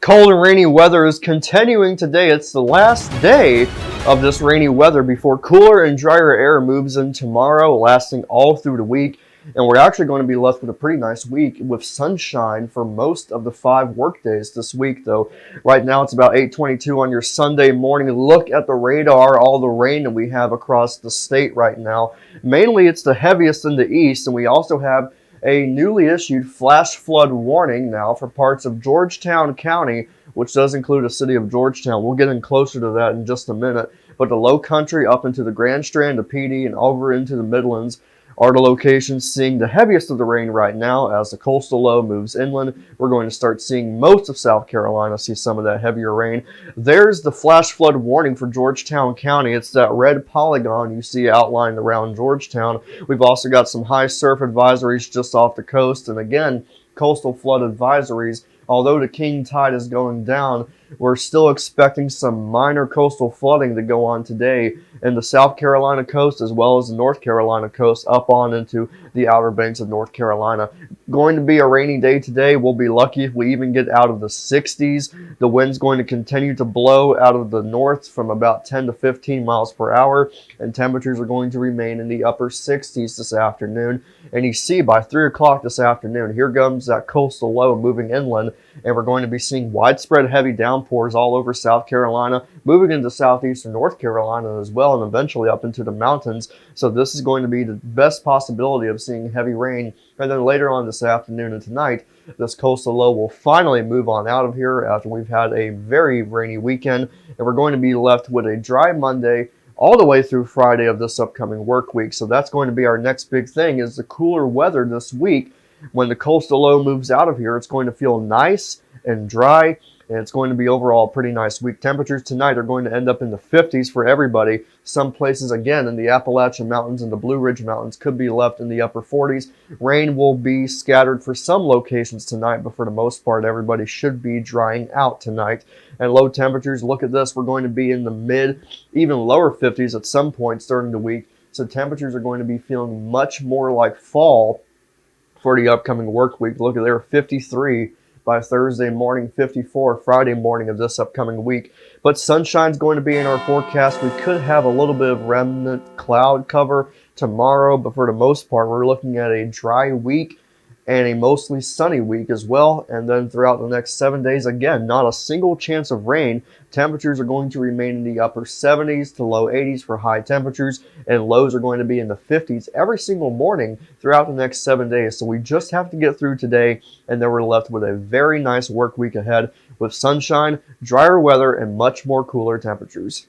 Cold and rainy weather is continuing today. It's the last day of this rainy weather before cooler and drier air moves in tomorrow, lasting all through the week. And we're actually going to be left with a pretty nice week with sunshine for most of the 5 work days this week, though. Right now it's about 8:22 on your Sunday morning. Look at the radar, all the rain that we have across the state right now. Mainly it's the heaviest in the east, and we also have a newly issued flash flood warning now for parts of Georgetown County, which does include the city of Georgetown. We'll get in closer to that in just a minute. But the low country up into the Grand Strand, the PD, and over into the Midlands are the locations seeing the heaviest of the rain right now. As the coastal low moves inland, we're going to start seeing most of South Carolina see some of that heavier rain. There's the flash flood warning for Georgetown County. It's that red polygon you see outlined around Georgetown. We've also got some high surf advisories just off the coast, and again, coastal flood advisories. Although the king tide is going down, we're still expecting some minor coastal flooding to go on today in the South Carolina coast as well as the North Carolina coast up on into the Outer Banks of North Carolina. Going to be a rainy day today. We'll be lucky if we even get out of the 60s. The wind's going to continue to blow out of the north from about 10 to 15 miles per hour, and temperatures are going to remain in the upper 60s this afternoon. And you see by 3 o'clock this afternoon, here comes that coastal low moving inland, and we're going to be seeing widespread heavy downpours all over South Carolina, moving into southeastern North Carolina as well, and eventually up into the mountains. So this is going to be the best possibility of seeing heavy rain. And then later on this afternoon and tonight, this coastal low will finally move on out of here after we've had a very rainy weekend, and we're going to be left with a dry Monday all the way through Friday of this upcoming work week. So that's going to be our next big thing, is the cooler weather this week. When the coastal low moves out of here, it's going to feel nice and dry, and it's going to be overall a pretty nice week. Temperatures tonight are going to end up in the 50s for everybody. Some places, again, in the Appalachian Mountains and the Blue Ridge Mountains could be left in the upper 40s. Rain will be scattered for some locations tonight, but for the most part, everybody should be drying out tonight. And low temperatures, look at this, we're going to be in the mid, even lower 50s at some points during the week. So temperatures are going to be feeling much more like fall for the upcoming work week. Look at there, 53 by Thursday morning, 54 Friday morning of this upcoming week. But sunshine's going to be in our forecast. We could have a little bit of remnant cloud cover tomorrow, but for the most part, we're looking at a dry week and a mostly sunny week as well. And then throughout the next 7 days, again, not a single chance of rain. Temperatures are going to remain in the upper 70s to low 80s for high temperatures, and lows are going to be in the 50s every single morning throughout the next 7 days. So we just have to get through today, and then we're left with a very nice work week ahead with sunshine, drier weather, and much more cooler temperatures.